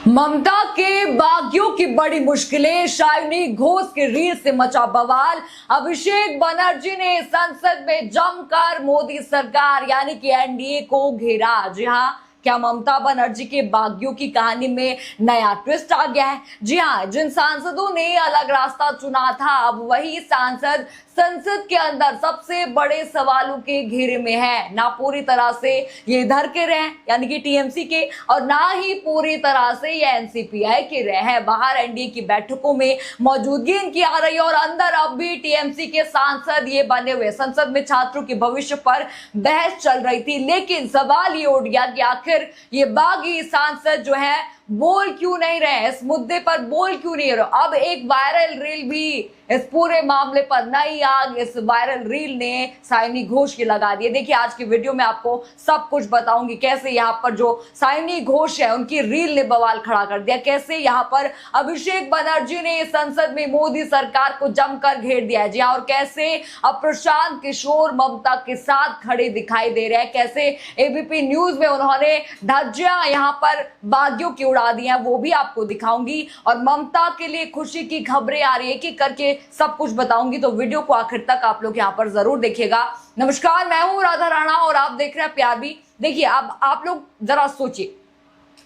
ममता के बागियों की बड़ी मुश्किलें, शालिनी घोष के रील से मचा बवाल। अभिषेक बनर्जी ने संसद में जमकर मोदी सरकार यानी कि एनडीए को घेरा। जी हां, क्या ममता बनर्जी के बागियों की कहानी में नया ट्विस्ट आ गया है? जी हां, जिन सांसदों ने अलग रास्ता चुना था, अब वही सांसद संसद के अंदर सबसे बड़े सवालों के घेरे में है। ना पूरी तरह से ये इधर के रहे यानी कि टीएमसी के, और ना ही पूरी तरह से ये एनसीपीआई के रहे हैं। बाहर एनडीए की बैठकों में मौजूदगी इनकी आ रही है और अंदर अब भी टीएमसी के सांसद ये बने हुए। संसद में छात्रों के भविष्य पर बहस चल रही थी, लेकिन सवाल ये उठ गया कि आखिर ये बागी सांसद जो है बोल क्यों नहीं रहे, इस मुद्दे पर बोल क्यों नहीं रहे। अब एक वायरल रील भी इस पूरे मामले पर नई आग इस वायरल रील ने शालिनी घोष की लगा दी है। देखिए, आज की वीडियो में आपको सब कुछ बताऊंगी, कैसे यहाँ पर जो शालिनी घोष है उनकी रील ने बवाल खड़ा कर दिया, कैसे यहाँ पर अभिषेक बनर्जी ने संसद में मोदी सरकार को जमकर घेर दिया है। जी हाँ, और कैसे अब प्रशांत किशोर ममता के साथ खड़े दिखाई दे रहे हैं, कैसे एबीपी न्यूज में उन्होंने धज्जियां यहाँ पर बागियों की उड़ा दी है, वो भी आपको दिखाऊंगी। और ममता के लिए खुशी की खबरें आ रही है कि करके सब कुछ बताऊंगी, तो वीडियो को आखिर तक आप लोग यहाँ पर जरूर देखिएगा। नमस्कार, मैं हूं राधा राणा और आप देख रहे हैं प्यार भी। देखिए, अब आप लोग जरा सोचिए,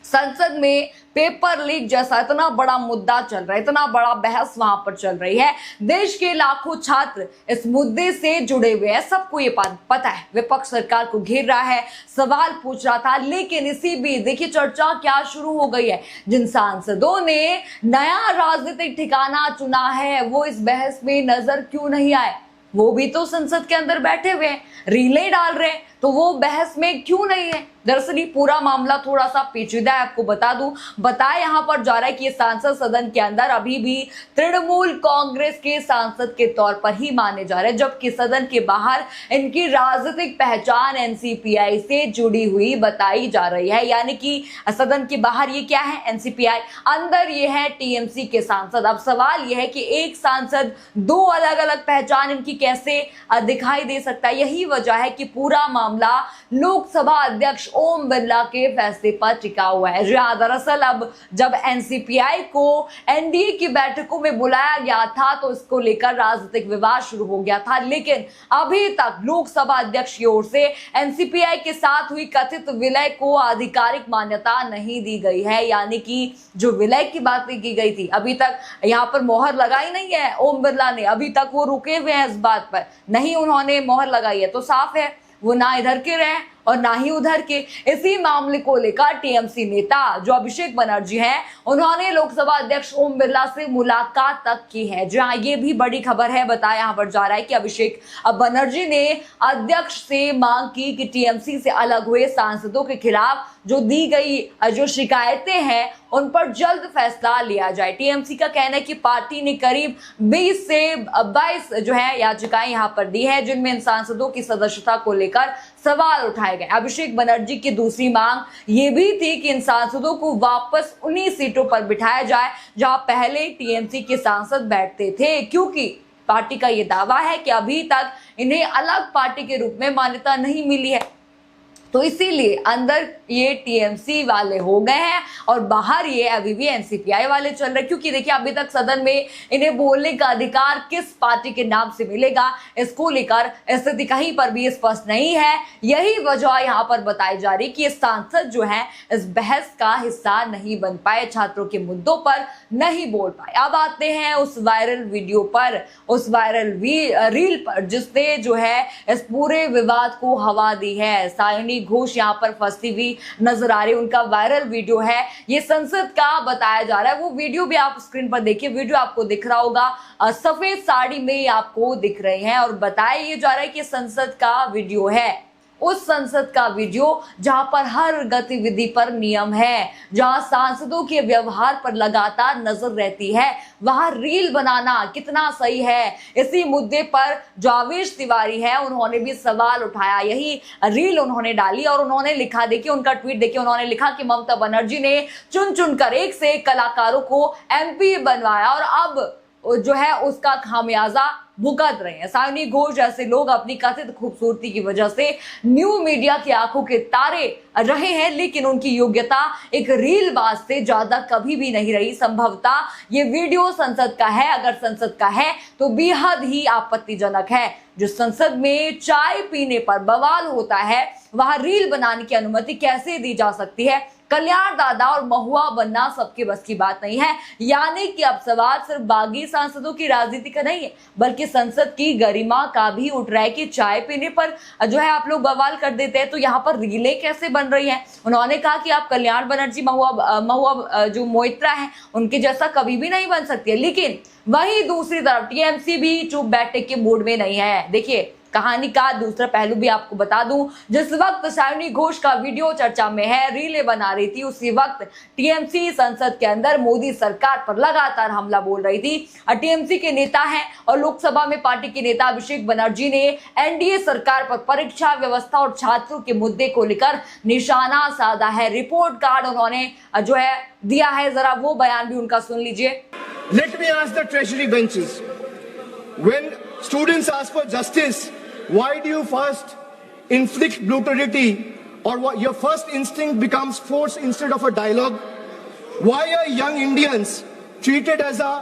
संसद में पेपर लीक जैसा इतना बड़ा मुद्दा चल रहा है, इतना बड़ा बहस वहां पर चल रही है, देश के लाखों छात्र इस मुद्दे से जुड़े हुए हैं, सबको ये पता है। विपक्ष सरकार को घेर रहा है, सवाल पूछ रहा था, लेकिन इसी बीच देखिए चर्चा क्या शुरू हो गई है। जिन सांसदों ने नया राजनीतिक ठिकाना चुना है, वो इस बहस में नजर क्यों नहीं आए? वो भी तो संसद के अंदर बैठे हुए हैं, रीलें डाल रहे हैं, तो वो बहस में क्यों नहीं है? दरअसल ये पूरा मामला थोड़ा सा पेचीदा है, आपको बता दूं। बताया यहाँ पर जा रहा है कि ये सांसद सदन के अंदर अभी भी तृणमूल कांग्रेस के सांसद के तौर पर ही माने जा रहे हैं, जबकि सदन के बाहर इनकी राजनीतिक पहचान एनसीपीआई से जुड़ी हुई बताई जा रही है। यानी कि सदन के बाहर ये क्या है? एनसीपीआई, अंदर ये है टीएमसी के सांसद। अब सवाल ये है कि एक सांसद, दो अलग अलग पहचान इनकी कैसे दिखाई दे सकता है? यही वजह है कि पूरा मामला लोकसभा अध्यक्ष ओम बिरला के फैसले पर टिका हुआ है। जी हाँ, दरअसल अब जब एनसीपीआई को एनडीए की बैठकों में बुलाया गया था, तो इसको लेकर राजनीतिक विवाद शुरू हो गया था, लेकिन अभी तक लोकसभा अध्यक्ष की ओर से एनसीपीआई के साथ हुई कथित विलय को आधिकारिक मान्यता नहीं दी गई है। यानी कि जो विलय की बात की गई थी, अभी तक यहाँ पर मोहर लगाई नहीं है ओम बिरला ने, अभी तक वो रुके हुए हैं इस बात पर, नहीं उन्होंने मोहर लगाई है। तो साफ है वो ना इधर के रहे और ना ही उधर के। इसी मामले को लेकर टीएमसी नेता जो अभिषेक बनर्जी हैं, उन्होंने लोकसभा अध्यक्ष ओम बिरला से मुलाकात तक की है। जहां ये भी बड़ी खबर है, बताया यहां पर जा रहा है कि अभिषेक बनर्जी ने अध्यक्ष से मांग की कि टीएमसी से अलग हुए सांसदों के खिलाफ जो दी गई जो शिकायतें हैं उन पर जल्द फैसला लिया जाए। टीएमसी का कहना है कि पार्टी ने करीब 20 से 22 जो है याचिकाएं यहां पर दी है, जिनमें इन सांसदों की सदस्यता को लेकर सवाल उठाए गए। अभिषेक बनर्जी की दूसरी मांग ये भी थी कि इन सांसदों को वापस उन्हीं सीटों पर बिठाया जाए जहां पहले टीएमसी के सांसद बैठते थे, क्योंकि पार्टी का ये दावा है कि अभी तक इन्हें अलग पार्टी के रूप में मान्यता नहीं मिली है। तो इसीलिए अंदर ये टीएमसी वाले हो गए हैं और बाहर ये अभी भी एनसीपीआई वाले चल रहे हैं, क्योंकि देखिए अभी तक सदन में इन्हें बोलने का अधिकार किस पार्टी के नाम से मिलेगा, इसको लेकर स्थिति कहीं पर भी स्पष्ट नहीं है। यही वजह यहाँ पर बताई जा रही कि ये सांसद जो है इस बहस का हिस्सा नहीं बन पाए, छात्रों के मुद्दों पर नहीं बोल पाए। अब आते हैं उस वायरल वीडियो पर, उस वायरल रील पर, जिसने जो है इस पूरे विवाद को हवा दी है। शालिनी घोष यहाँ पर फंसती हुई नजर आ रही है, उनका वायरल वीडियो है, ये संसद का बताया जा रहा है। वो वीडियो भी आप स्क्रीन पर देखिए, वीडियो आपको दिख रहा होगा, सफेद साड़ी में आपको दिख रहे हैं और बताया ये जा रहा है कि संसद का वीडियो है, उस संसद का वीडियो जहां पर हर गतिविधि पर नियम है, जहां सांसदों के व्यवहार पर लगातार नजर रहती है, वहां रील बनाना कितना सही है? इसी मुद्दे पर जो आवेश तिवारी है, उन्होंने भी सवाल उठाया, यही रील उन्होंने डाली और उन्होंने लिखा, देखिए उनका ट्वीट देखिए, उन्होंने लिखा कि ममता बनर्जी ने चुन चुनकर एक से एक कलाकारों को एमपी बनवाया और अब जो है उसका खामियाजा भुगत रहे हैं। सायोनी घोष जैसे लोग अपनी कथित खूबसूरती की वजह से न्यू मीडिया की आंखों के तारे रहे हैं, लेकिन उनकी योग्यता एक रीलबाज से ज्यादा कभी भी नहीं रही। संभवतः ये वीडियो संसद का है, अगर संसद का है तो बेहद ही आपत्तिजनक है। जो संसद में चाय पीने पर बवाल होता है वहां रील बनाने की अनुमति कैसे दी जा सकती है? कल्याण दादा और महुआ बनना सबके बस की बात नहीं है। यानी कि अब सवाल सिर्फ बागी सांसदों की राजनीति का नहीं है, बल्कि संसद की गरिमा का भी उठ रहा है कि चाय पीने पर जो है आप लोग बवाल कर देते हैं तो यहाँ पर रीलें कैसे बन रही हैं। उन्होंने कहा कि आप कल्याण बनर्जी महुआ जो मोइत्रा है उनके जैसा कभी भी नहीं बन सकती है, लेकिन वहीं दूसरी तरफ टीएमसी भी चुप बैठने के मूड में नहीं है। देखिए कहानी का दूसरा पहलू भी आपको बता दूं, जिस वक्त सायोनी घोष का वीडियो चर्चा में है, रीलें बना रही थी, उसी वक्त टीएमसी संसद के अंदर मोदी सरकार पर लगातार हमला बोल रही थी। टीएमसी के नेता हैं और लोकसभा में पार्टी के नेता अभिषेक बनर्जी ने एनडीए सरकार पर परीक्षा व्यवस्था और छात्रों के मुद्दे को लेकर निशाना साधा है। रिपोर्ट कार्ड उन्होंने जो है दिया है, जरा वो बयान भी उनका सुन लीजिए। Let me ask the treasury benches, when students ask for justice, why do you first inflict brutality, or what your first instinct becomes force instead of a dialogue? Why are young Indians treated as a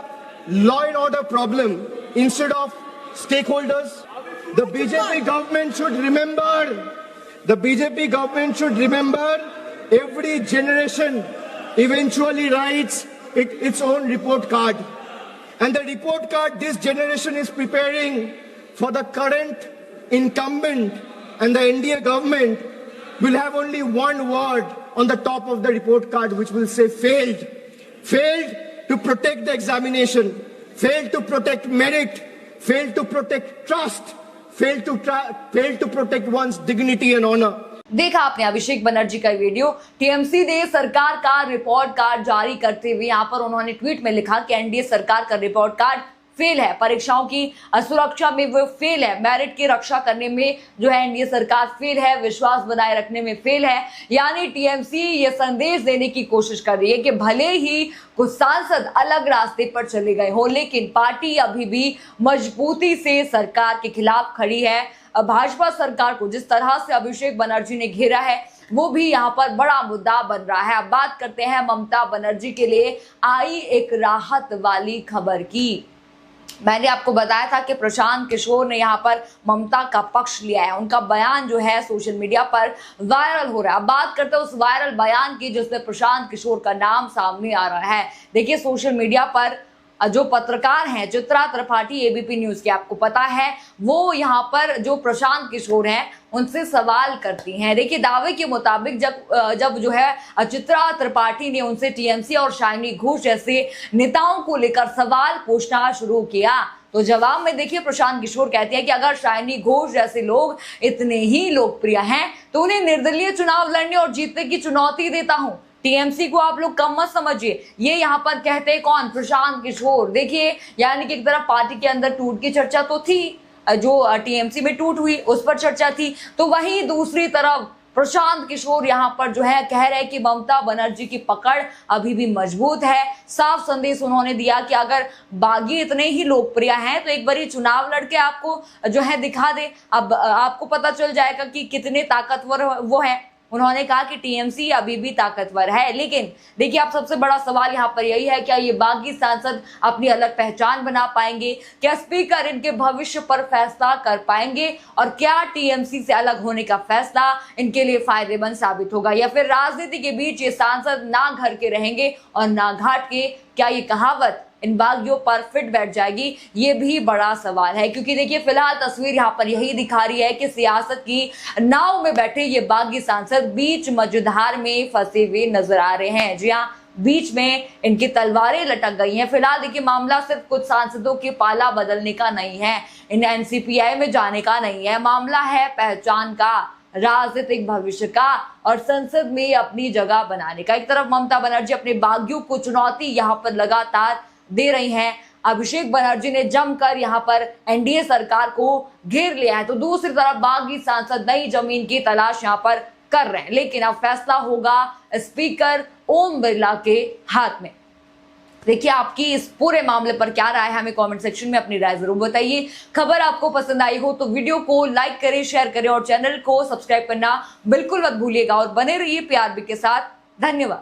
law and order problem instead of stakeholders? The BJP government should remember every generation eventually writes its own report card, and the report card this generation is preparing for the current incumbent and the NDA government will have only one word on the top of the report card, which will say failed. Failed to protect the examination, failed to protect merit, failed to protect trust, failed to protect one's dignity and honor. देखा आपने अभिषेक बनर्जी का video. TMC ने सरकार का report card जारी करते हुए यहाँ पर उन्होंने ट्वीट में लिखा कि एनडीए सरकार का रिपोर्ट कार्ड फेल है, परीक्षाओं की सुरक्षा में वो फेल है, मेरिट की रक्षा करने में जो है एनडीए सरकार फेल है, विश्वास बनाए रखने में फेल है। यानी टीएमसी ये संदेश देने की कोशिश कर रही है कि भले ही कुछ सांसद अलग रास्ते पर चले गए हो, लेकिन पार्टी अभी भी मजबूती से सरकार के खिलाफ खड़ी है। भाजपा सरकार को जिस तरह से अभिषेक बनर्जी ने घेरा है वो भी यहाँ पर बड़ा मुद्दा बन रहा है। अब बात करते हैं ममता बनर्जी के लिए आई एक राहत वाली खबर की। मैंने आपको बताया था कि प्रशांत किशोर ने यहाँ पर ममता का पक्ष लिया है, उनका बयान जो है सोशल मीडिया पर वायरल हो रहा है। अब बात करते हैं उस वायरल बयान की जिसमें प्रशांत किशोर का नाम सामने आ रहा है। देखिए सोशल मीडिया पर जो पत्रकार हैं चित्रा त्रिपाठी एबीपी न्यूज के, आपको पता है वो यहाँ पर जो प्रशांत किशोर हैं उनसे सवाल करती हैं। देखिए दावे के मुताबिक जब जो है चित्रा त्रिपाठी ने उनसे टीएमसी और सायोनी घोष जैसे नेताओं को लेकर सवाल पूछना शुरू किया तो जवाब में देखिए प्रशांत किशोर कहते हैं कि अगर सायोनी घोष जैसे लोग इतने ही लोकप्रिय हैं तो उन्हें निर्दलीय चुनाव लड़ने और जीतने की चुनौती देता हूं। टीएमसी को आप लोग कम मत समझिए। ये यहाँ पर कहते हैं कौन? प्रशांत किशोर। देखिए यानी कि एक तरफ पार्टी के अंदर टूट की चर्चा तो थी, जो टीएमसी में टूट हुई उस पर चर्चा थी, तो वहीं दूसरी तरफ प्रशांत किशोर यहाँ पर जो है कह रहे हैं कि ममता बनर्जी की पकड़ अभी भी मजबूत है। साफ संदेश उन्होंने दिया कि अगर बागी इतने ही लोकप्रिय हैं तो एक बारी चुनाव लड़के आपको जो है दिखा दे, अब आपको पता चल जाएगा कि कितने ताकतवर वो है। उन्होंने कहा कि टीएमसी अभी भी ताकतवर है, लेकिन देखिए अब सबसे बड़ा सवाल यहाँ पर यही है क्या ये बागी सांसद अपनी अलग पहचान बना पाएंगे? क्या स्पीकर इनके भविष्य पर फैसला कर पाएंगे? और क्या टीएमसी से अलग होने का फैसला इनके लिए फायदेमंद साबित होगा, या फिर राजनीति के बीच ये सांसद ना घर के रहेंगे और ना घाट के? क्या ये कहावत इन बागियों पर फिट बैठ जाएगी? ये भी बड़ा सवाल है, क्योंकि देखिए फिलहाल तस्वीर यहाँ पर यही दिखा रही है कि सियासत की नाव में बैठे ये बागी सांसद बीच मझधार में फंसे हुए नजर आ रहे हैं। जी हाँ, बीच में इनकी तलवारें लटक गई हैं। फिलहाल देखिए मामला सिर्फ कुछ सांसदों के पाला बदलने का नहीं है, इन एनसीपीआई में जाने का नहीं है, मामला है पहचान का, राजनीतिक भविष्य का और संसद में अपनी जगह बनाने का। एक तरफ ममता बनर्जी अपने बागियों को चुनौती यहाँ पर लगातार दे रही हैं, अभिषेक बनर्जी ने जमकर यहाँ पर एनडीए सरकार को घेर लिया है, तो दूसरी तरफ बागी सांसद नई जमीन की तलाश यहाँ पर कर रहे हैं। लेकिन अब फैसला होगा स्पीकर ओम बिरला के हाथ में। देखिए आपकी इस पूरे मामले पर क्या राय है, हमें कमेंट सेक्शन में अपनी राय जरूर बताइए। खबर आपको पसंद आई हो तो वीडियो को लाइक करें, शेयर करें और चैनल को सब्सक्राइब करना बिल्कुल मत भूलिएगा और बने रहिए PRB के साथ। धन्यवाद।